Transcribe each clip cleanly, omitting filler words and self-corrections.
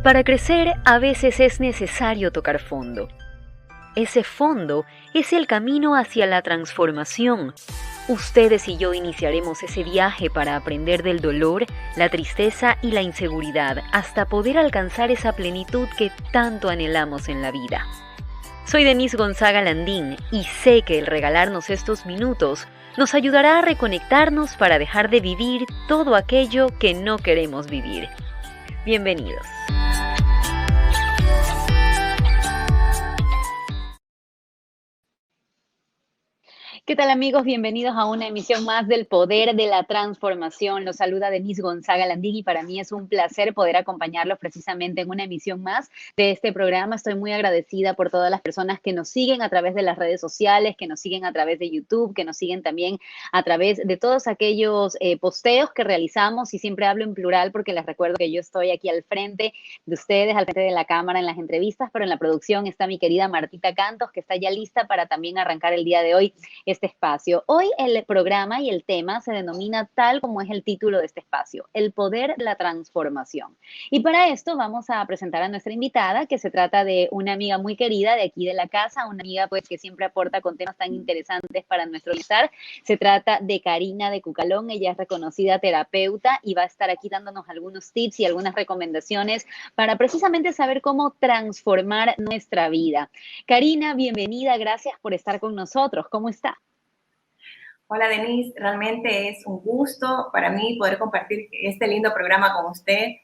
Para crecer, a veces es necesario tocar fondo. Ese fondo es el camino hacia la transformación. Ustedes y yo iniciaremos ese viaje para aprender del dolor, la tristeza y la inseguridad hasta poder alcanzar esa plenitud que tanto anhelamos en la vida. Soy Denise Gonzaga Landín y sé que el regalarnos estos minutos nos ayudará a reconectarnos para dejar de vivir todo aquello que no queremos vivir. Bienvenidos. ¿Qué tal, amigos? Bienvenidos a una emisión más del Poder de la Transformación. Los saluda Denise Gonzaga Landín y para mí es un placer poder acompañarlos precisamente en una emisión más de este programa. Estoy muy agradecida por todas las personas que nos siguen a través de las redes sociales, que nos siguen a través de YouTube, que nos siguen también a través de todos aquellos posteos que realizamos, y siempre hablo en plural porque les recuerdo que yo estoy aquí al frente de ustedes, al frente de la cámara en las entrevistas, pero en la producción está mi querida Martita Cantos, que está ya lista para también arrancar el día de hoy este espacio. Hoy el programa y el tema se denomina tal como es el título de este espacio, el poder de la transformación. Y para esto vamos a presentar a nuestra invitada, que se trata de una amiga muy querida de aquí de la casa, una amiga pues que siempre aporta con temas tan interesantes para nuestro bienestar. Se trata de Karina de Cucalón. Ella es reconocida terapeuta y va a estar aquí dándonos algunos tips y algunas recomendaciones para precisamente saber cómo transformar nuestra vida. Karina, bienvenida, gracias por estar con nosotros. ¿Cómo está? Hola Denise, realmente es un gusto para mí poder compartir este lindo programa con usted.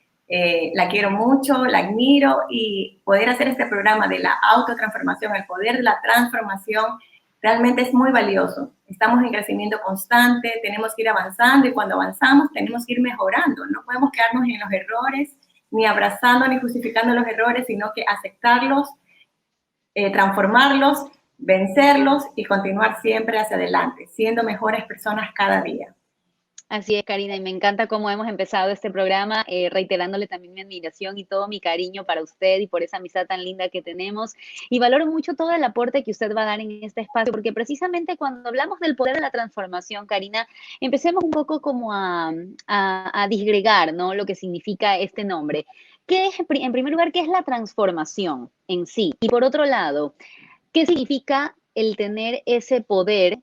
La quiero mucho, la admiro, y poder hacer este programa de la autotransformación, el poder de la transformación, realmente es muy valioso. Estamos en crecimiento constante, tenemos que ir avanzando, y cuando avanzamos tenemos que ir mejorando. No podemos quedarnos en los errores, ni abrazando ni justificando los errores, sino que aceptarlos, transformarlos, vencerlos y continuar siempre hacia adelante, siendo mejores personas cada día. Así es, Karina, y me encanta cómo hemos empezado este programa, reiterándole también mi admiración y todo mi cariño para usted y por esa amistad tan linda que tenemos. Y valoro mucho todo el aporte que usted va a dar en este espacio, porque precisamente cuando hablamos del poder de la transformación, Karina, empecemos un poco como a disgregar, ¿no? Lo que significa este nombre. ¿Qué es, en primer lugar, qué es la transformación en sí? Y por otro lado, ¿qué significa el tener ese poder?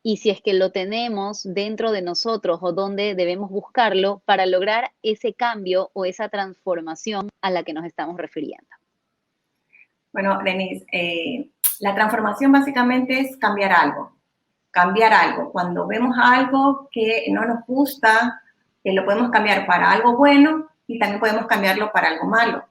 Y si es que lo tenemos dentro de nosotros, o dónde debemos buscarlo para lograr ese cambio o esa transformación a la que nos estamos refiriendo. Bueno, Denise, la transformación básicamente es cambiar algo. Cambiar algo. Cuando vemos algo que no nos gusta, lo podemos cambiar para algo bueno y también podemos cambiarlo para algo malo.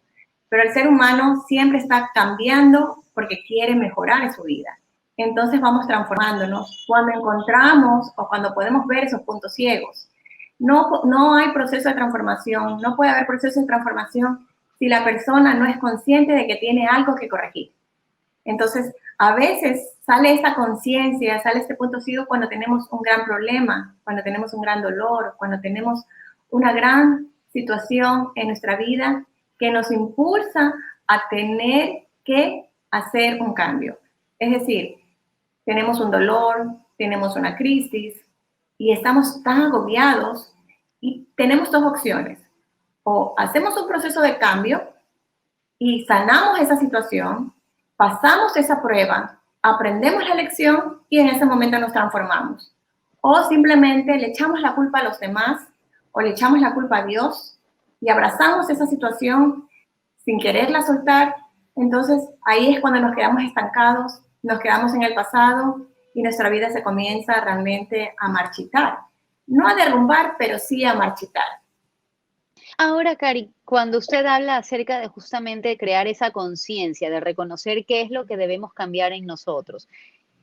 Pero el ser humano siempre está cambiando porque quiere mejorar en su vida. Entonces vamos transformándonos cuando encontramos o cuando podemos ver esos puntos ciegos. No hay proceso de transformación, no puede haber proceso de transformación si la persona no es consciente de que tiene algo que corregir. Entonces, a veces sale esta conciencia, sale este punto ciego cuando tenemos un gran problema, cuando tenemos un gran dolor, cuando tenemos una gran situación en nuestra vida que nos impulsa a tener que hacer un cambio. Es decir, tenemos un dolor, tenemos una crisis y estamos tan agobiados, y tenemos dos opciones. O hacemos un proceso de cambio y sanamos esa situación, pasamos esa prueba, aprendemos la lección y en ese momento nos transformamos. O simplemente le echamos la culpa a los demás o le echamos la culpa a Dios y abrazamos esa situación sin quererla soltar. Entonces ahí es cuando nos quedamos estancados, nos quedamos en el pasado y nuestra vida se comienza realmente a marchitar. No a derrumbar, pero sí a marchitar. Ahora, Cari, cuando usted habla acerca de justamente crear esa conciencia, de reconocer qué es lo que debemos cambiar en nosotros,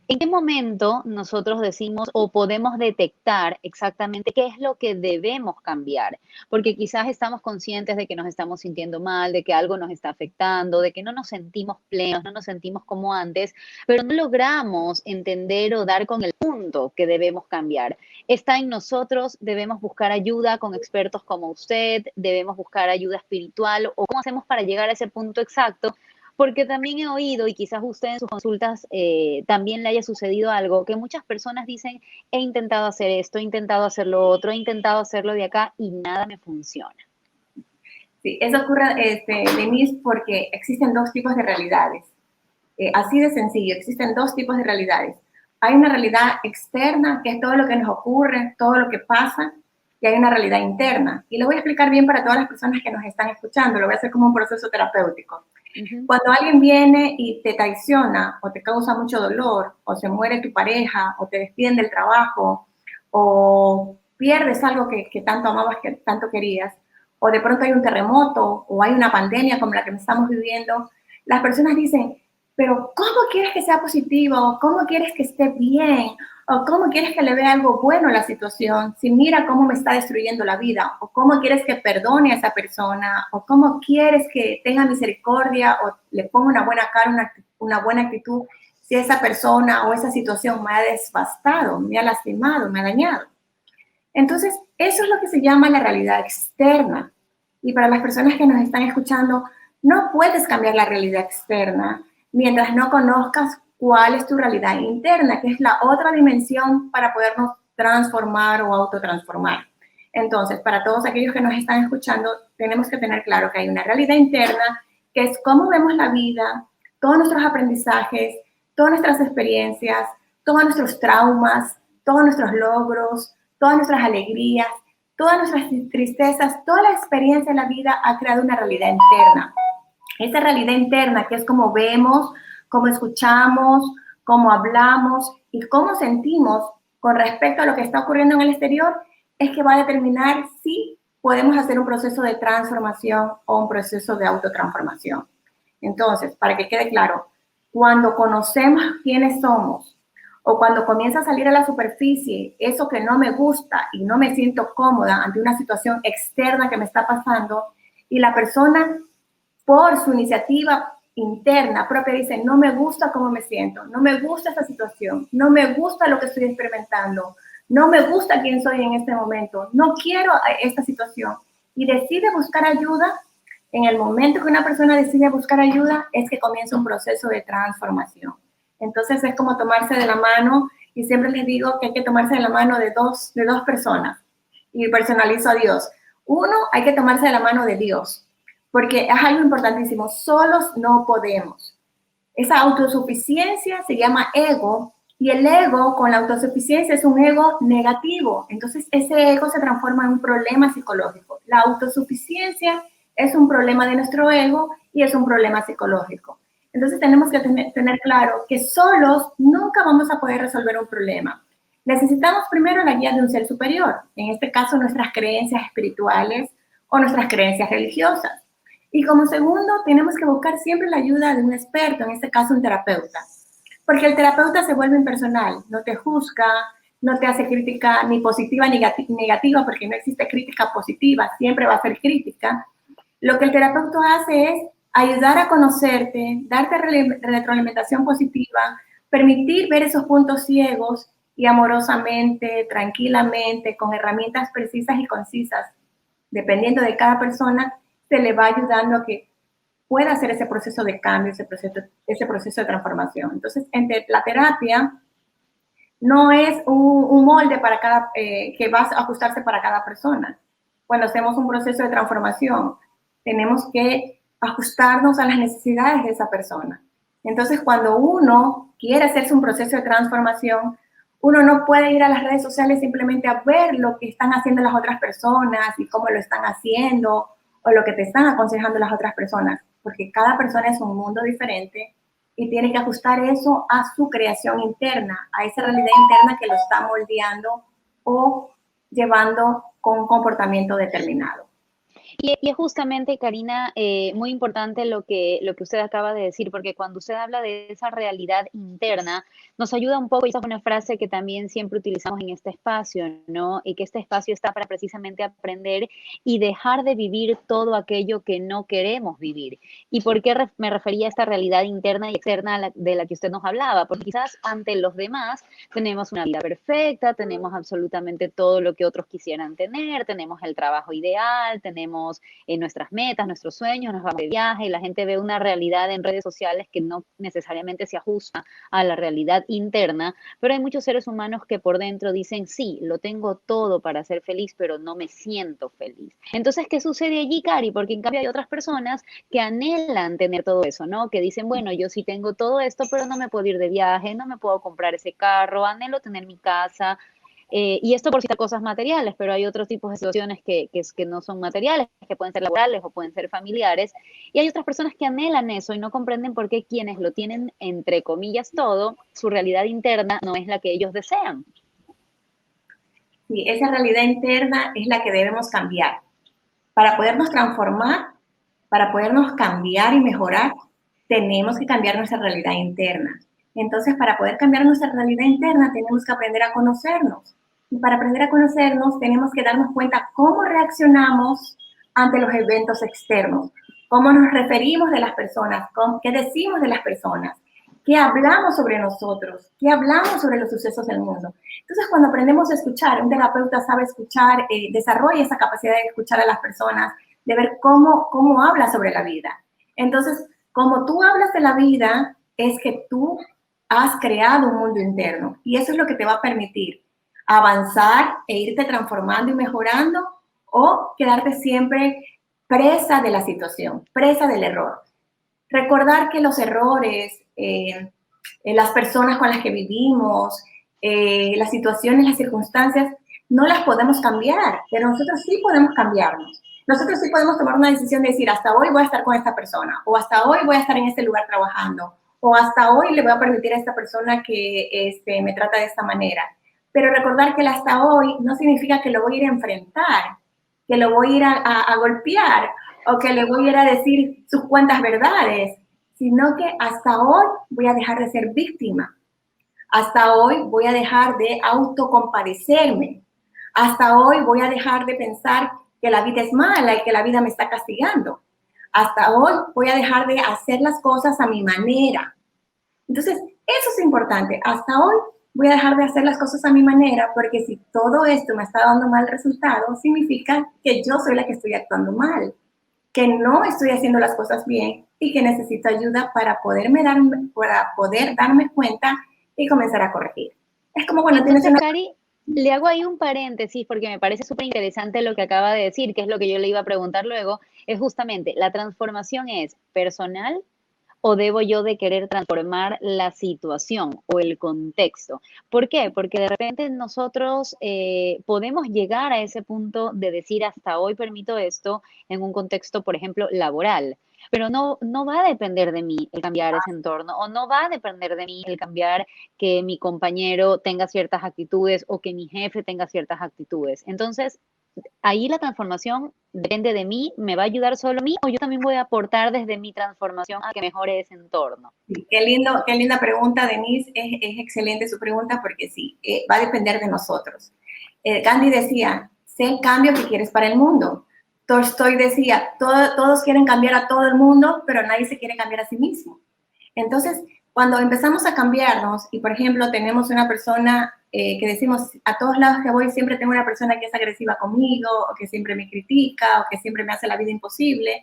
¿en qué momento nosotros decimos o podemos detectar exactamente qué es lo que debemos cambiar? Porque quizás estamos conscientes de que nos estamos sintiendo mal, de que algo nos está afectando, de que no nos sentimos plenos, no nos sentimos como antes, pero no logramos entender o dar con el punto que debemos cambiar. Está en nosotros, debemos buscar ayuda con expertos como usted, debemos buscar ayuda espiritual, o cómo hacemos para llegar a ese punto exacto. Porque también he oído, y quizás usted en sus consultas también le haya sucedido algo, que muchas personas dicen: he intentado hacer esto, he intentado hacer lo otro, he intentado hacerlo de acá y nada me funciona. Sí, eso ocurre, Denise, porque existen dos tipos de realidades. Así de sencillo, existen dos tipos de realidades. Hay una realidad externa, que es todo lo que nos ocurre, todo lo que pasa, y hay una realidad interna. Y lo voy a explicar bien para todas las personas que nos están escuchando, lo voy a hacer como un proceso terapéutico. Cuando alguien viene y te traiciona o te causa mucho dolor, o se muere tu pareja, o te despiden del trabajo, o pierdes algo que tanto amabas, que tanto querías, o de pronto hay un terremoto o hay una pandemia como la que estamos viviendo, las personas dicen, pero ¿cómo quieres que sea positivo? ¿Cómo quieres que esté bien? ¿O cómo quieres que le vea algo bueno a la situación? Si mira cómo me está destruyendo la vida. ¿O cómo quieres que perdone a esa persona? ¿O cómo quieres que tenga misericordia o le ponga una buena cara, una buena actitud si esa persona o esa situación me ha devastado, me ha lastimado, me ha dañado? Entonces, eso es lo que se llama la realidad externa. Y para las personas que nos están escuchando, no puedes cambiar la realidad externa mientras no conozcas cuál es tu realidad interna, que es la otra dimensión para podernos transformar o autotransformar. Entonces, para todos aquellos que nos están escuchando, tenemos que tener claro que hay una realidad interna, que es cómo vemos la vida, todos nuestros aprendizajes, todas nuestras experiencias, todos nuestros traumas, todos nuestros logros, todas nuestras alegrías, todas nuestras tristezas, toda la experiencia de la vida ha creado una realidad interna. Esa realidad interna, que es cómo vemos, cómo escuchamos, cómo hablamos y cómo sentimos con respecto a lo que está ocurriendo en el exterior, es que va a determinar si podemos hacer un proceso de transformación o un proceso de autotransformación. Entonces, para que quede claro, cuando conocemos quiénes somos o cuando comienza a salir a la superficie eso que no me gusta y no me siento cómoda ante una situación externa que me está pasando y la persona por su iniciativa interna propia dice, no me gusta cómo me siento, no me gusta esta situación, no me gusta lo que estoy experimentando, no me gusta quién soy en este momento, no quiero esta situación y decide buscar ayuda, en el momento que una persona decide buscar ayuda es que comienza un proceso de transformación. Entonces es como tomarse de la mano y siempre les digo que hay que tomarse de la mano de dos personas y personalizo a Dios. Uno, hay que tomarse de la mano de Dios, porque es algo importantísimo, solos no podemos. Esa autosuficiencia se llama ego y el ego con la autosuficiencia es un ego negativo, entonces ese ego se transforma en un problema psicológico. La autosuficiencia es un problema de nuestro ego y es un problema psicológico. Entonces tenemos que tener claro que solos nunca vamos a poder resolver un problema. Necesitamos primero la guía de un ser superior, en este caso nuestras creencias espirituales o nuestras creencias religiosas. Y como segundo, tenemos que buscar siempre la ayuda de un experto, en este caso un terapeuta, porque el terapeuta se vuelve impersonal, no te juzga, no te hace crítica ni positiva ni negativa, porque no existe crítica positiva, siempre va a ser crítica. Lo que el terapeuta hace es ayudar a conocerte, darte retroalimentación positiva, permitir ver esos puntos ciegos y amorosamente, tranquilamente, con herramientas precisas y concisas, dependiendo de cada persona, se le va ayudando a que pueda hacer ese proceso de cambio, ese proceso de transformación. Entonces, la terapia no es un molde para que va a ajustarse para cada persona. Cuando hacemos un proceso de transformación, tenemos que ajustarnos a las necesidades de esa persona. Entonces, cuando uno quiere hacerse un proceso de transformación, uno no puede ir a las redes sociales simplemente a ver lo que están haciendo las otras personas y cómo lo están haciendo o lo que te están aconsejando las otras personas, porque cada persona es un mundo diferente y tiene que ajustar eso a su creación interna, a esa realidad interna que lo está moldeando o llevando con un comportamiento determinado. Y es justamente, Karina, muy importante lo que usted acaba de decir, porque cuando usted habla de esa realidad interna, nos ayuda un poco, y esa es una frase que también siempre utilizamos en este espacio, ¿no? Y que este espacio está para precisamente aprender y dejar de vivir todo aquello que no queremos vivir. ¿Y por qué me refería a esta realidad interna y externa de la que usted nos hablaba? Porque quizás ante los demás tenemos una vida perfecta, tenemos absolutamente todo lo que otros quisieran tener, tenemos el trabajo ideal, tenemos logramos nuestras metas, nuestros sueños, nos vamos de viaje y la gente ve una realidad en redes sociales que no necesariamente se ajusta a la realidad interna, pero hay muchos seres humanos que por dentro dicen, sí, lo tengo todo para ser feliz, pero no me siento feliz. Entonces, ¿qué sucede allí, Cari? Porque en cambio hay otras personas que anhelan tener todo eso, ¿no? Que dicen, bueno, yo sí tengo todo esto, pero no me puedo ir de viaje, no me puedo comprar ese carro, anhelo tener mi casa, y esto por citar cosas materiales, pero hay otros tipos de situaciones que no son materiales, que pueden ser laborales o pueden ser familiares, y hay otras personas que anhelan eso y no comprenden por qué quienes lo tienen, entre comillas, todo, su realidad interna no es la que ellos desean. Sí, esa realidad interna es la que debemos cambiar. Para podernos transformar, para podernos cambiar y mejorar, tenemos que cambiar nuestra realidad interna. Entonces, para poder cambiar nuestra realidad interna, tenemos que aprender a conocernos. Y para aprender a conocernos, tenemos que darnos cuenta cómo reaccionamos ante los eventos externos, cómo nos referimos de las personas, qué decimos de las personas, qué hablamos sobre nosotros, qué hablamos sobre los sucesos del mundo. Entonces, cuando aprendemos a escuchar, un terapeuta sabe escuchar, desarrolla esa capacidad de escuchar a las personas, de ver cómo habla sobre la vida. Entonces, como tú hablas de la vida, es que tú has creado un mundo interno y eso es lo que te va a permitir avanzar e irte transformando y mejorando o quedarte siempre presa de la situación, presa del error. Recordar que los errores, las personas con las que vivimos, las situaciones, las circunstancias, no las podemos cambiar, pero nosotros sí podemos cambiarnos. Nosotros sí podemos tomar una decisión de decir, hasta hoy voy a estar con esta persona, o hasta hoy voy a estar en este lugar trabajando, o hasta hoy le voy a permitir a esta persona que me trata de esta manera. Pero recordar que el hasta hoy no significa que lo voy a ir a enfrentar, que lo voy a ir a golpear, o que le voy a ir a decir sus cuantas verdades, sino que hasta hoy voy a dejar de ser víctima. Hasta hoy voy a dejar de autocompadecerme. Hasta hoy voy a dejar de pensar que la vida es mala y que la vida me está castigando. Hasta hoy voy a dejar de hacer las cosas a mi manera. Entonces, eso es importante. Hasta hoy voy a dejar de hacer las cosas a mi manera porque si todo esto me está dando mal resultado, significa que yo soy la que estoy actuando mal, que no estoy haciendo las cosas bien y que necesito ayuda para poder darme cuenta y comenzar a corregir. Es como cuando Entonces, tienes una... Cari, le hago ahí un paréntesis porque me parece súper interesante lo que acaba de decir, que es lo que yo le iba a preguntar luego, es justamente, ¿la transformación es personal o debo yo de querer transformar la situación o el contexto? ¿Por qué? Porque de repente nosotros podemos llegar a ese punto de decir hasta hoy permito esto en un contexto, por ejemplo, laboral, pero no va a depender de mí el cambiar ese entorno o no va a depender de mí el cambiar que mi compañero tenga ciertas actitudes o que mi jefe tenga ciertas actitudes. Entonces, ahí la transformación depende de mí, me va a ayudar solo a mí o yo también voy a aportar desde mi transformación a que mejore ese entorno. Sí, qué linda pregunta, Denise. Es excelente su pregunta porque sí, va a depender de nosotros. Gandhi decía, sé el cambio que quieres para el mundo. Tolstoy decía, todos quieren cambiar a todo el mundo, pero nadie se quiere cambiar a sí mismo. Entonces, cuando empezamos a cambiarnos y, por ejemplo, tenemos una persona que decimos, a todos lados que voy siempre tengo una persona que es agresiva conmigo o que siempre me critica o que siempre me hace la vida imposible.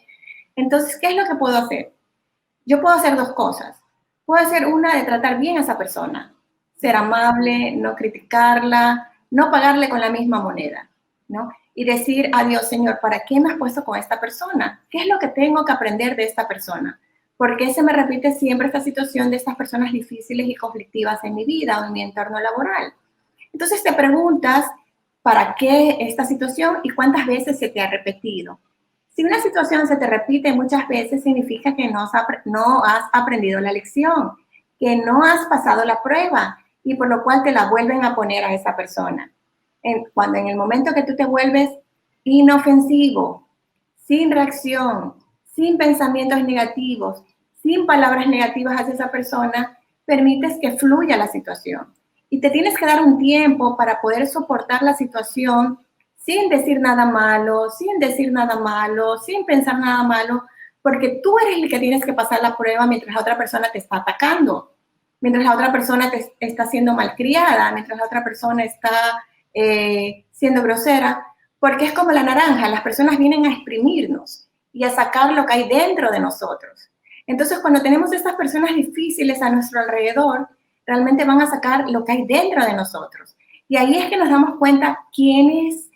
Entonces, ¿qué es lo que puedo hacer? Yo puedo hacer dos cosas. Puedo hacer una de tratar bien a esa persona, ser amable, no criticarla, no pagarle con la misma moneda, ¿no? Y decir, adiós, Señor, ¿para qué me has puesto con esta persona? ¿Qué es lo que tengo que aprender de esta persona? ¿Por qué se me repite siempre esta situación de estas personas difíciles y conflictivas en mi vida o en mi entorno laboral? Entonces te preguntas, ¿para qué esta situación y cuántas veces se te ha repetido? Si una situación se te repite muchas veces, significa que no has aprendido la lección, que no has pasado la prueba y por lo cual te la vuelven a poner a esa persona. Cuando en el momento que tú te vuelves inofensivo, sin reacción, sin pensamientos negativos, sin palabras negativas hacia esa persona, permites que fluya la situación. Y te tienes que dar un tiempo para poder soportar la situación sin decir nada malo, sin decir nada malo, sin pensar nada malo, porque tú eres el que tienes que pasar la prueba mientras la otra persona te está atacando, mientras la otra persona te está siendo malcriada, mientras la otra persona está siendo grosera, porque es como la naranja, las personas vienen a exprimirnos y a sacar lo que hay dentro de nosotros. Entonces, cuando tenemos estas personas difíciles a nuestro alrededor, realmente van a sacar lo que hay dentro de nosotros. Y ahí es que nos damos cuenta quiénes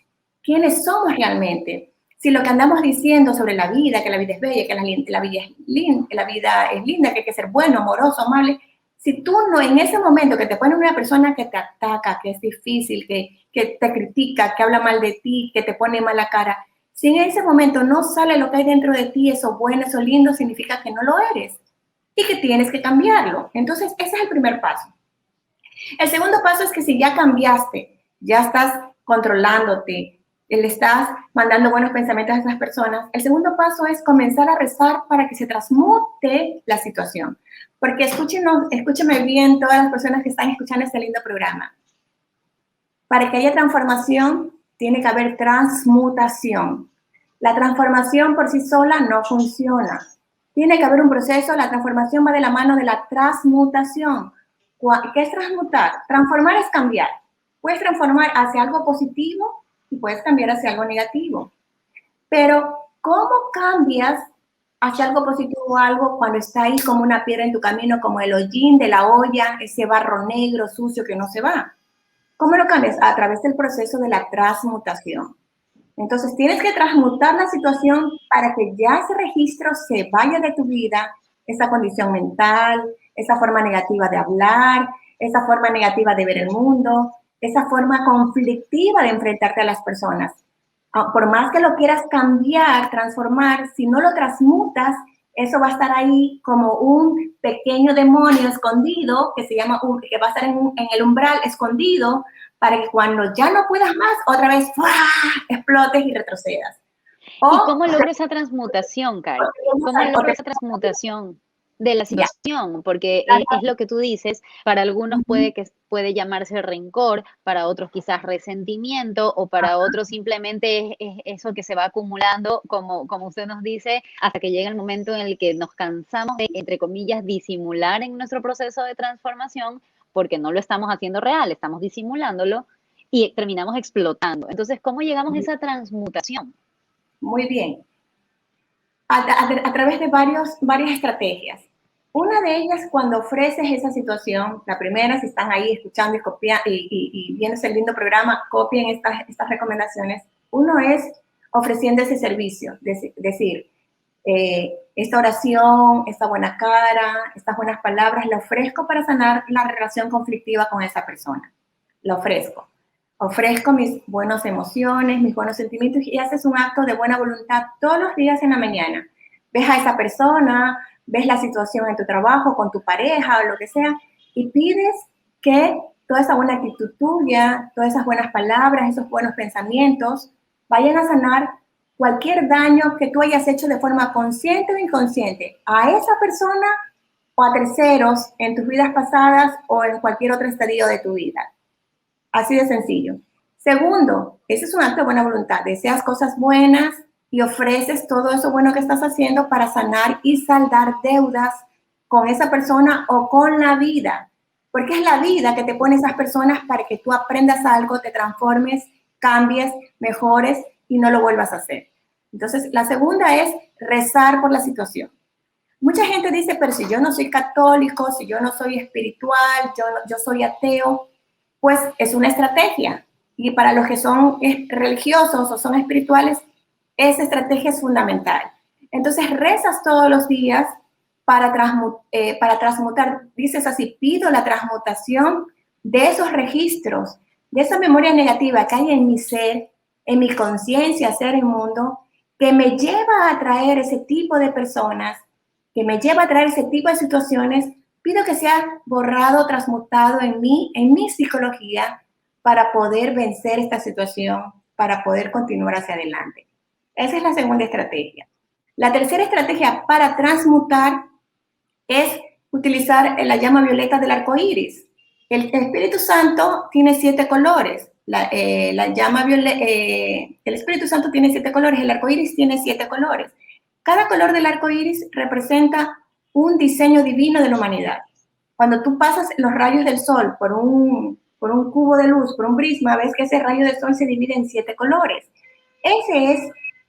somos realmente. Si lo que andamos diciendo sobre la vida, que la vida es bella, que la vida es linda, que hay que ser bueno, amoroso, amable, si tú no, en ese momento que te pone una persona que te ataca, que es difícil, que te critica, que habla mal de ti, que te pone mala cara, si en ese momento no sale lo que hay dentro de ti, eso bueno, eso lindo, significa que no lo eres y que tienes que cambiarlo. Entonces, ese es el primer paso. El segundo paso es que si ya cambiaste, ya estás controlándote, le estás mandando buenos pensamientos a esas personas, el segundo paso es comenzar a rezar para que se transmute la situación. Porque escúchenme bien todas las personas que están escuchando este lindo programa. Para que haya transformación, tiene que haber transmutación. La transformación por sí sola no funciona. Tiene que haber un proceso, la transformación va de la mano de la transmutación. ¿Qué es transmutar? Transformar es cambiar. Puedes transformar hacia algo positivo y puedes cambiar hacia algo negativo. Pero, ¿cómo cambias hacia algo positivo o algo cuando está ahí como una piedra en tu camino, como el hollín de la olla, ese barro negro, sucio que no se va? ¿Cómo lo cambias? A través del proceso de la transmutación. Entonces, tienes que transmutar la situación para que ya ese registro se vaya de tu vida, esa condición mental, esa forma negativa de hablar, esa forma negativa de ver el mundo, esa forma conflictiva de enfrentarte a las personas. Por más que lo quieras cambiar, transformar, si no lo transmutas, eso va a estar ahí como un pequeño demonio escondido que que va a estar en el umbral escondido para que cuando ya no puedas más, otra vez ¡fua!, explotes y retrocedas. ¿Y cómo logro esa transmutación, Kai? ¿Cómo logro esa transmutación de la situación? Porque es lo que tú dices, para algunos puede llamarse rencor, para otros quizás resentimiento, o para otros simplemente es eso que se va acumulando, como usted nos dice, hasta que llega el momento en el que nos cansamos de, entre comillas, disimular en nuestro proceso de transformación, porque no lo estamos haciendo real, estamos disimulándolo y terminamos explotando. Entonces, ¿cómo llegamos a esa transmutación? Muy bien. A través de varias estrategias. Una de ellas, cuando ofreces esa situación, la primera, si están ahí escuchando y copiando y viendo ese lindo programa, copien estas recomendaciones. Uno es ofreciendo ese servicio, decir, esta oración, esta buena cara, estas buenas palabras, la ofrezco para sanar la relación conflictiva con esa persona. La ofrezco. Ofrezco mis buenas emociones, mis buenos sentimientos y haces un acto de buena voluntad todos los días en la mañana. Ves a esa persona, ves la situación en tu trabajo, con tu pareja o lo que sea y pides que toda esa buena actitud tuya, todas esas buenas palabras, esos buenos pensamientos vayan a sanar cualquier daño que tú hayas hecho de forma consciente o inconsciente a esa persona o a terceros en tus vidas pasadas o en cualquier otro estadio de tu vida. Así de sencillo. Segundo, ese es un acto de buena voluntad. Deseas cosas buenas y ofreces todo eso bueno que estás haciendo para sanar y saldar deudas con esa persona o con la vida. Porque es la vida que te pone esas personas para que tú aprendas algo, te transformes, cambies, mejores y no lo vuelvas a hacer. Entonces, la segunda es rezar por la situación. Mucha gente dice, pero si yo no soy católico, si yo no soy espiritual, yo soy ateo, pues es una estrategia. Y para los que son religiosos o son espirituales, esa estrategia es fundamental. Entonces rezas todos los días para transmutar, dices así, pido la transmutación de esos registros, de esa memoria negativa que hay en mi ser, en mi conciencia, ser y mundo, que me lleva a atraer ese tipo de personas, que me lleva a atraer ese tipo de situaciones. Pido que sea borrado, transmutado en mi psicología para poder vencer esta situación, para poder continuar hacia adelante. Esa es la segunda estrategia. La tercera estrategia para transmutar es utilizar la llama violeta del arco iris. El Espíritu Santo tiene 7 colores. El Espíritu Santo tiene 7 colores, el arco iris tiene 7 colores. Cada color del arco iris representa un diseño divino de la humanidad. Cuando tú pasas los rayos del sol por un cubo de luz, por un prisma, ves que ese rayo de sol se divide en 7 colores. ese es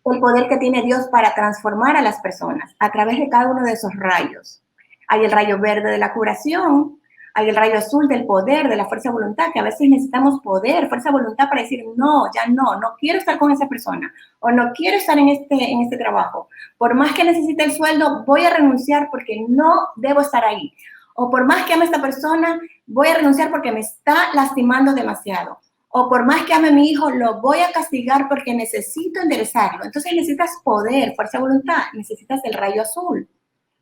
el poder que tiene Dios para transformar a las personas a través de cada uno de esos rayos. Hay el rayo verde de la curación, hay el rayo azul del poder, de la fuerza de voluntad, que a veces necesitamos poder, fuerza de voluntad para decir, no, ya no quiero estar con esa persona, o no quiero estar en este trabajo. Por más que necesite el sueldo, voy a renunciar porque no debo estar ahí. O por más que ame a esta persona, voy a renunciar porque me está lastimando demasiado. O por más que ame a mi hijo, lo voy a castigar porque necesito enderezarlo. Entonces necesitas poder, fuerza de voluntad, necesitas el rayo azul.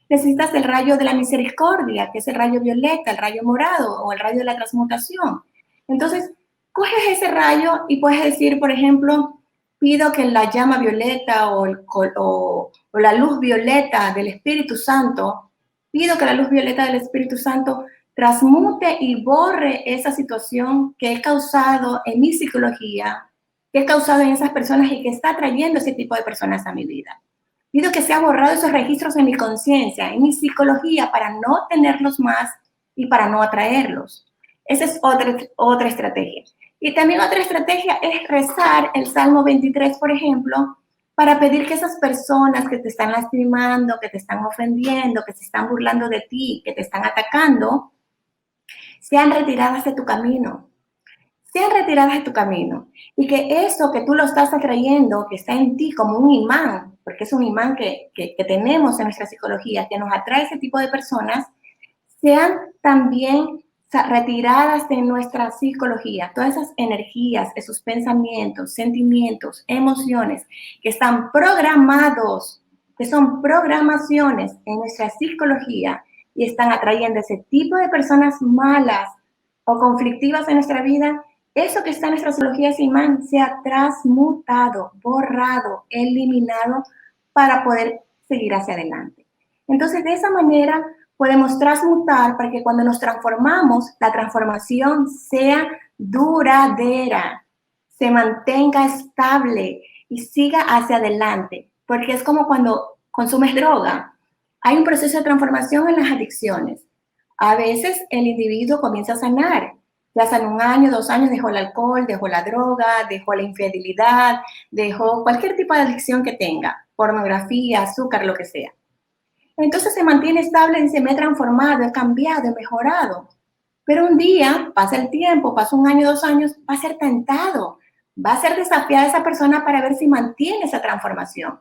Necesitas el rayo de la misericordia, que es el rayo violeta, el rayo morado o el rayo de la transmutación. Entonces, coges ese rayo y puedes decir, por ejemplo, pido que la llama violeta o la luz violeta del Espíritu Santo, pido que la luz violeta del Espíritu Santo transmute y borre esa situación que he causado en mi psicología, que he causado en esas personas y que está trayendo ese tipo de personas a mi vida. Pido que sea borrado esos registros en mi conciencia, en mi psicología, para no tenerlos más y para no atraerlos. Esa es otra estrategia. Y también otra estrategia es rezar el Salmo 23, por ejemplo, para pedir que esas personas que te están lastimando, que te están ofendiendo, que se están burlando de ti, que te están atacando, sean retiradas de tu camino. Sean retiradas de tu camino y que eso que tú lo estás atrayendo, que está en ti como un imán, porque es un imán que tenemos en nuestra psicología, que nos atrae ese tipo de personas, sean también retiradas de nuestra psicología. Todas esas energías, esos pensamientos, sentimientos, emociones que están programados, que son programaciones en nuestra psicología y están atrayendo ese tipo de personas malas o conflictivas en nuestra vida. Eso que está en nuestra psicología, ese imán, se ha transmutado, borrado, eliminado para poder seguir hacia adelante. Entonces, de esa manera podemos transmutar para que cuando nos transformamos, la transformación sea duradera, se mantenga estable y siga hacia adelante. Porque es como cuando consumes droga. Hay un proceso de transformación en las adicciones. A veces el individuo comienza a sanar. Ya hace 1 año, 2 años, dejó el alcohol, dejó la droga, dejó la infidelidad, dejó cualquier tipo de adicción que tenga, pornografía, azúcar, lo que sea. Entonces se mantiene estable y dice, me he transformado, he cambiado, he mejorado. Pero un día, pasa el tiempo, pasa 1 año, 2 años, va a ser tentado, va a ser desafiada esa persona para ver si mantiene esa transformación.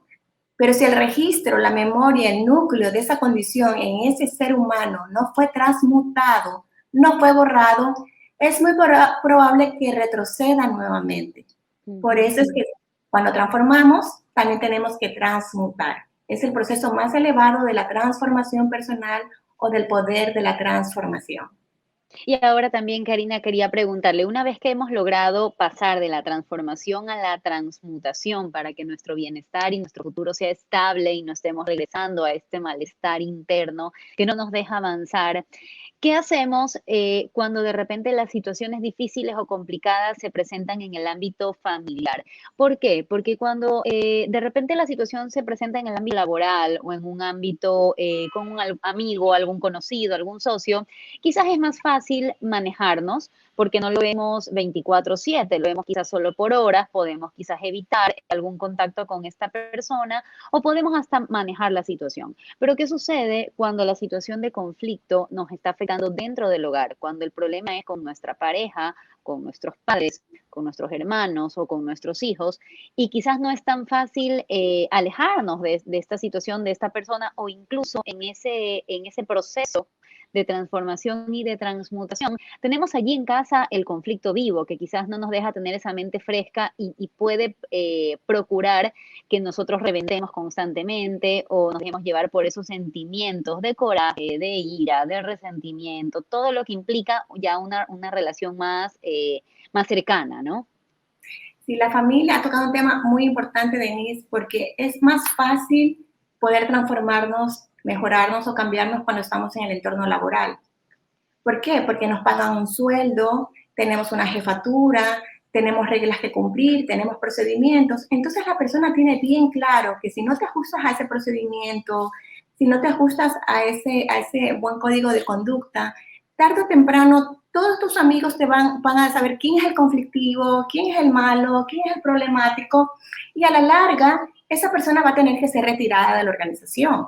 Pero si el registro, la memoria, el núcleo de esa condición en ese ser humano no fue transmutado, no fue borrado, es muy probable que retroceda nuevamente. Por eso es que cuando transformamos, también tenemos que transmutar. Es el proceso más elevado de la transformación personal o del poder de la transformación. Y ahora también, Karina, quería preguntarle, una vez que hemos logrado pasar de la transformación a la transmutación para que nuestro bienestar y nuestro futuro sea estable y no estemos regresando a este malestar interno que no nos deja avanzar, ¿qué hacemos cuando de repente las situaciones difíciles o complicadas se presentan en el ámbito familiar? ¿Por qué? Porque cuando de repente la situación se presenta en el ámbito laboral o en un ámbito con un amigo, algún conocido, algún socio, quizás es más fácil manejarnos porque no lo vemos 24/7, lo vemos quizás solo por horas, podemos quizás evitar algún contacto con esta persona o podemos hasta manejar la situación. Pero ¿qué sucede cuando la situación de conflicto nos está afectando dentro del hogar? Cuando el problema es con nuestra pareja, con nuestros padres, con nuestros hermanos o con nuestros hijos y quizás no es tan fácil alejarnos de esta situación, de esta persona o incluso en ese proceso de transformación y de transmutación, tenemos allí en casa el conflicto vivo, que quizás no nos deja tener esa mente fresca y puede procurar que nosotros reventemos constantemente o nos dejemos llevar por esos sentimientos de coraje, de ira, de resentimiento, todo lo que implica ya una relación más cercana, ¿no? Sí, la familia ha tocado un tema muy importante, Denise, porque es más fácil poder transformarnos, mejorarnos o cambiarnos cuando estamos en el entorno laboral. ¿Por qué? Porque nos pagan un sueldo, tenemos una jefatura, tenemos reglas que cumplir, tenemos procedimientos. Entonces la persona tiene bien claro que si no te ajustas a ese procedimiento, si no te ajustas a ese buen código de conducta, tarde o temprano todos tus amigos van a saber quién es el conflictivo, quién es el malo, quién es el problemático, y a la larga, esa persona va a tener que ser retirada de la organización.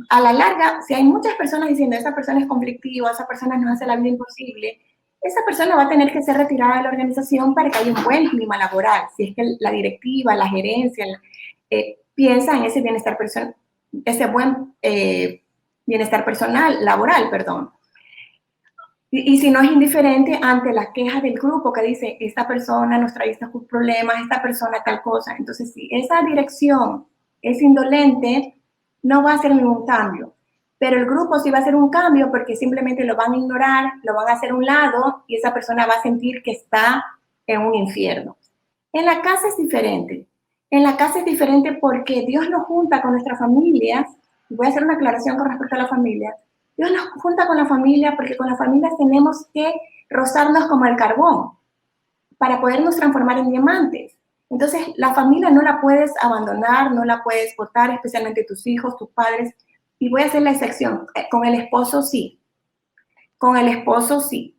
A la larga, si hay muchas personas diciendo esa persona es conflictiva, esa persona nos hace la vida imposible, esa persona va a tener que ser retirada de la organización para que haya un buen clima laboral. Si es que la directiva, la gerencia piensa en ese bienestar personal, ese buen bienestar personal, laboral, perdón. Y si no es indiferente ante las quejas del grupo que dice, esta persona nos trae estos problemas, esta persona tal cosa. Entonces, si esa dirección es indolente, no va a hacer ningún cambio. Pero el grupo sí va a hacer un cambio porque simplemente lo van a ignorar, lo van a hacer a un lado y esa persona va a sentir que está en un infierno. En la casa es diferente. En la casa es diferente porque Dios nos junta con nuestras familias. Voy a hacer una aclaración con respecto a la familia. Dios nos junta con la familia porque con las familias tenemos que rozarnos como el carbón para podernos transformar en diamantes. Entonces, la familia no la puedes abandonar, no la puedes botar, especialmente tus hijos, tus padres. Y voy a hacer la excepción. Con el esposo sí. Con el esposo sí.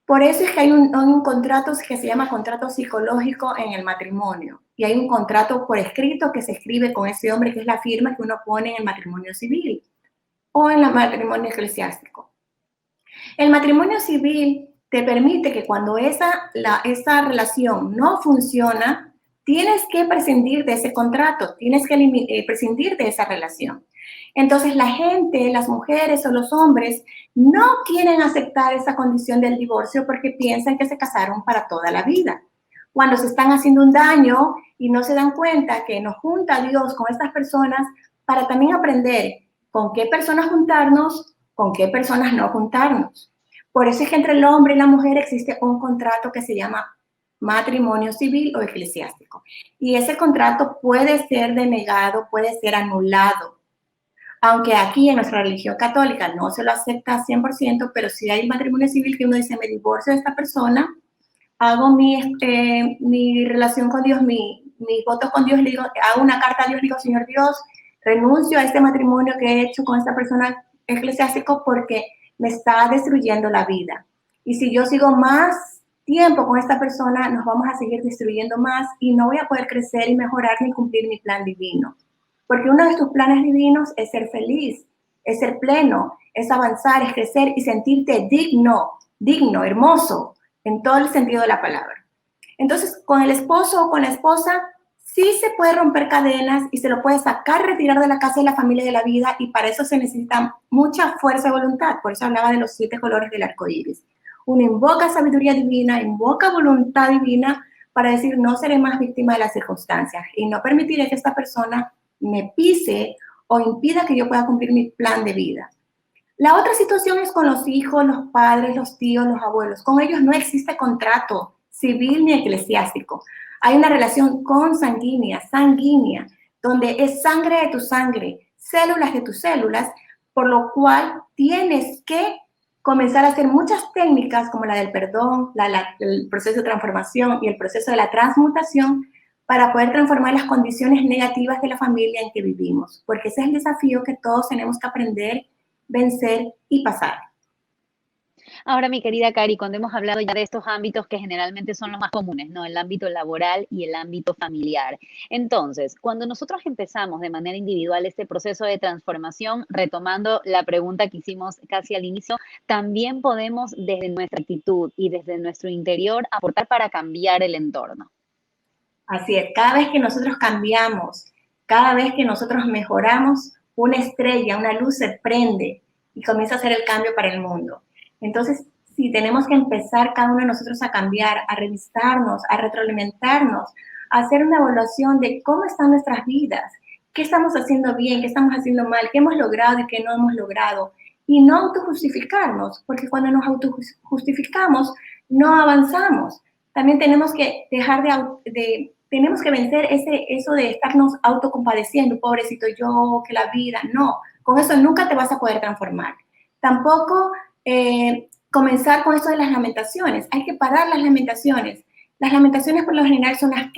Por eso es que hay un contrato que se llama contrato psicológico en el matrimonio. Y hay un contrato por escrito que se escribe con ese hombre, que es la firma que uno pone en el matrimonio civil o en el matrimonio eclesiástico. El matrimonio civil te permite que cuando esa relación no funciona, tienes que prescindir de ese contrato, tienes que prescindir de esa relación. Entonces la gente, las mujeres o los hombres, no quieren aceptar esa condición del divorcio porque piensan que se casaron para toda la vida. Cuando se están haciendo un daño y no se dan cuenta que nos junta Dios con estas personas para también aprender con qué personas juntarnos, con qué personas no juntarnos. Por eso es que entre el hombre y la mujer existe un contrato que se llama matrimonio civil o eclesiástico. Y ese contrato puede ser denegado, puede ser anulado. Aunque aquí en nuestra religión católica no se lo acepta 100%, pero si hay matrimonio civil que uno dice, me divorcio de esta persona, hago mi relación con Dios, mis votos con Dios, le digo, hago una carta a Dios, le digo, Señor Dios, renuncio a este matrimonio que he hecho con esta persona eclesiástico porque me está destruyendo la vida. Y si yo sigo más tiempo con esta persona, nos vamos a seguir destruyendo más y no voy a poder crecer y mejorar ni cumplir mi plan divino. Porque uno de tus planes divinos es ser feliz, es ser pleno, es avanzar, es crecer y sentirte digno, hermoso, en todo el sentido de la palabra. Entonces, con el esposo o con la esposa, sí se puede romper cadenas y se lo puede sacar, retirar de la casa y la familia de la vida, y para eso se necesita mucha fuerza de voluntad. Por eso hablaba de los 7 colores del arco iris. Uno invoca sabiduría divina, invoca voluntad divina para decir, no seré más víctima de las circunstancias y no permitiré que esta persona me pise o impida que yo pueda cumplir mi plan de vida. La otra situación es con los hijos, los padres, los tíos, los abuelos. Con ellos no existe contrato civil ni eclesiástico. Hay una relación consanguínea, donde es sangre de tu sangre, células de tus células, por lo cual tienes que comenzar a hacer muchas técnicas como la del perdón, el proceso de transformación y el proceso de la transmutación para poder transformar las condiciones negativas de la familia en que vivimos, porque ese es el desafío que todos tenemos que aprender, vencer y pasar. Ahora, mi querida Cari, cuando hemos hablado ya de estos ámbitos que generalmente son los más comunes, ¿no? El ámbito laboral y el ámbito familiar. Entonces, cuando nosotros empezamos de manera individual este proceso de transformación, retomando la pregunta que hicimos casi al inicio, también podemos desde nuestra actitud y desde nuestro interior aportar para cambiar el entorno. Así es, cada vez que nosotros cambiamos, cada vez que nosotros mejoramos, una estrella, una luz se prende y comienza a hacer el cambio para el mundo. Entonces, si tenemos que empezar cada uno de nosotros a cambiar, a revisarnos, a retroalimentarnos, a hacer una evaluación de cómo están nuestras vidas, qué estamos haciendo bien, qué estamos haciendo mal, qué hemos logrado y qué no hemos logrado, y no autojustificarnos, porque cuando nos autojustificamos, no avanzamos. También tenemos que dejar tenemos que vencer eso de estarnos autocompadeciendo, pobrecito yo, que la vida, no, con eso nunca te vas a poder transformar. Tampoco comenzar con eso de las lamentaciones, hay que parar las lamentaciones. Las lamentaciones por lo general son las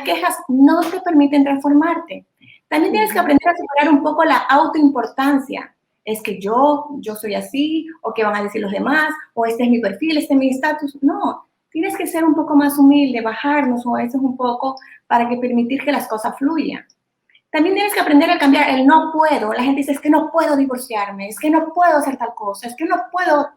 quejas no te permiten transformarte. También tienes que aprender a separar un poco la autoimportancia. es que yo soy así, o qué van a decir los demás, o este es mi perfil, este es mi estatus. No, tienes que ser un poco más humilde, bajarnos o eso es un poco para que permitir que las cosas fluyan. También tienes que aprender a cambiar el no puedo. La gente dice, es que no puedo divorciarme, es que no puedo hacer tal cosa, es que no puedo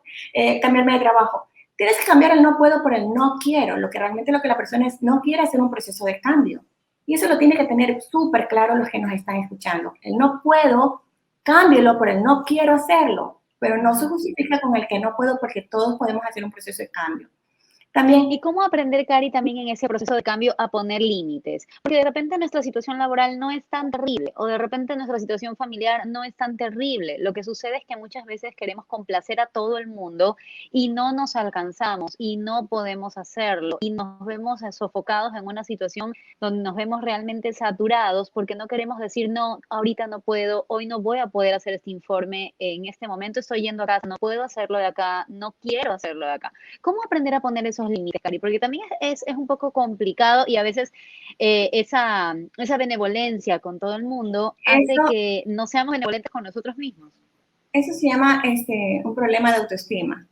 cambiarme de trabajo. Tienes que cambiar el no puedo por el no quiero. Lo que la persona es, no quiere hacer un proceso de cambio. Y eso lo tiene que tener súper claro los que nos están escuchando. El no puedo, cámbielo por el no quiero hacerlo. Pero no se justifica con el que no puedo porque todos podemos hacer un proceso de cambio. También, ¿y cómo aprender, Cari, también en ese proceso de cambio a poner límites? Porque de repente nuestra situación laboral no es tan terrible o de repente nuestra situación familiar no es tan terrible. Lo que sucede es que muchas veces queremos complacer a todo el mundo y no nos alcanzamos y no podemos hacerlo y nos vemos sofocados en una situación donde nos vemos realmente saturados porque no queremos decir, no, ahorita no puedo, hoy no voy a poder hacer este informe, en este momento estoy yendo a casa, no puedo hacerlo de acá, no quiero hacerlo de acá. ¿Cómo aprender a poner esos límites, Cari? Porque también es un poco complicado y a veces esa benevolencia con todo el mundo hace que no seamos benevolentes con nosotros mismos. Eso se llama un problema de autoestima.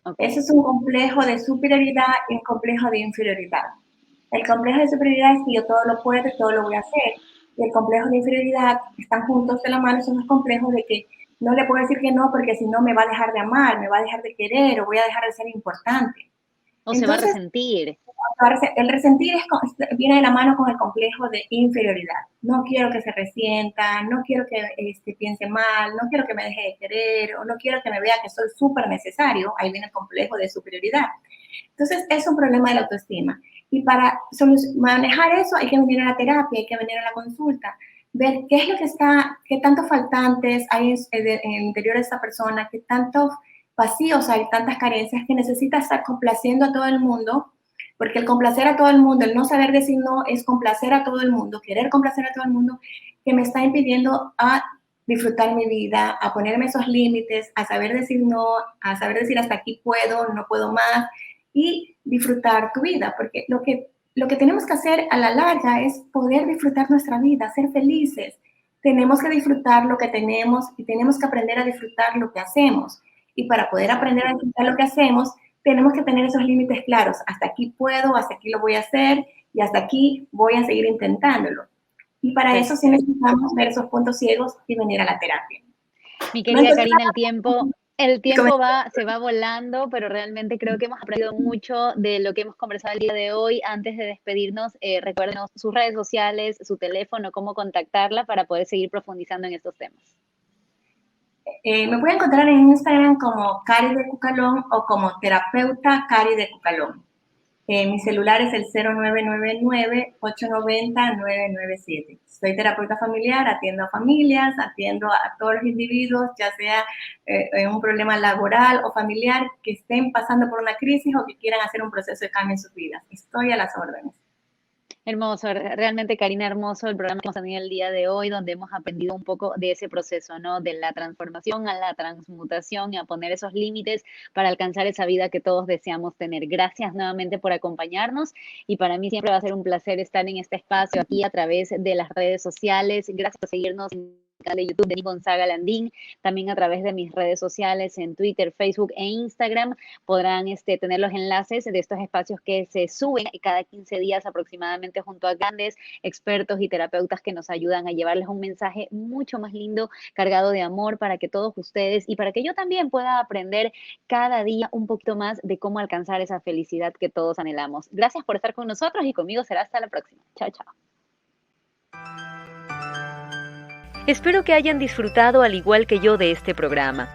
Okay. Eso es un complejo de superioridad y un complejo de inferioridad. El complejo de superioridad es que yo todo lo puedo, todo lo voy a hacer. Y el complejo de inferioridad están juntos de la mano, son los complejos de que no le puedo decir que no porque si no me va a dejar de amar, me va a dejar de querer o voy a dejar de ser importante. O entonces, se va a resentir. El resentir viene de la mano con el complejo de inferioridad. No quiero que se resienta, no quiero que piense mal, no quiero que me deje de querer, o no quiero que me vea que soy súper necesario. Ahí viene el complejo de superioridad. Entonces, es un problema de la autoestima. Y para manejar eso hay que venir a la terapia, hay que venir a la consulta, ver qué es lo que qué tantos faltantes hay en el interior de esa persona, qué tantos vacíos hay, tantas carencias que necesita estar complaciendo a todo el mundo, porque el complacer a todo el mundo, el no saber decir no, es complacer a todo el mundo, querer complacer a todo el mundo, que me está impidiendo a disfrutar mi vida, a ponerme esos límites, a saber decir no, a saber decir hasta aquí puedo, no puedo más, y disfrutar tu vida, porque lo que tenemos que hacer a la larga es poder disfrutar nuestra vida, ser felices. Tenemos que disfrutar lo que tenemos y tenemos que aprender a disfrutar lo que hacemos. Y para poder aprender a disfrutar lo que hacemos, tenemos que tener esos límites claros. Hasta aquí puedo, hasta aquí lo voy a hacer y hasta aquí voy a seguir intentándolo. Y para eso sí necesitamos ver esos puntos ciegos y venir a la terapia. Mi querida Karina, el tiempo se va volando, pero realmente creo que hemos aprendido mucho de lo que hemos conversado el día de hoy. Antes de despedirnos, recuérdenos sus redes sociales, su teléfono, cómo contactarla para poder seguir profundizando en estos temas. Me pueden encontrar en Instagram como Cari de Cucalón o como terapeuta Cari de Cucalón. Mi celular es el 0999-890-997. Soy terapeuta familiar, atiendo a familias, atiendo a todos los individuos, ya sea en un problema laboral o familiar, que estén pasando por una crisis o que quieran hacer un proceso de cambio en sus vidas. Estoy a las órdenes. Hermoso, realmente, Karina, hermoso el programa que hemos tenido el día de hoy, donde hemos aprendido un poco de ese proceso, ¿no? De la transformación a la transmutación y a poner esos límites para alcanzar esa vida que todos deseamos tener. Gracias nuevamente por acompañarnos y para mí siempre va a ser un placer estar en este espacio aquí a través de las redes sociales. Gracias por seguirnos en el canal de YouTube de Denise Gonzaga Landín, también a través de mis redes sociales en Twitter, Facebook e Instagram. Podrán tener los enlaces de estos espacios que se suben cada 15 días aproximadamente junto a grandes expertos y terapeutas que nos ayudan a llevarles un mensaje mucho más lindo, cargado de amor para que todos ustedes y para que yo también pueda aprender cada día un poquito más de cómo alcanzar esa felicidad que todos anhelamos. Gracias por estar con nosotros y conmigo será hasta la próxima. Chao, chao. Espero que hayan disfrutado al igual que yo de este programa.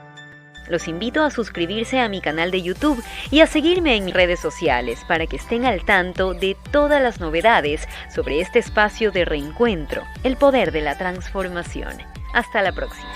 Los invito a suscribirse a mi canal de YouTube y a seguirme en mis redes sociales para que estén al tanto de todas las novedades sobre este espacio de reencuentro, el poder de la transformación. Hasta la próxima.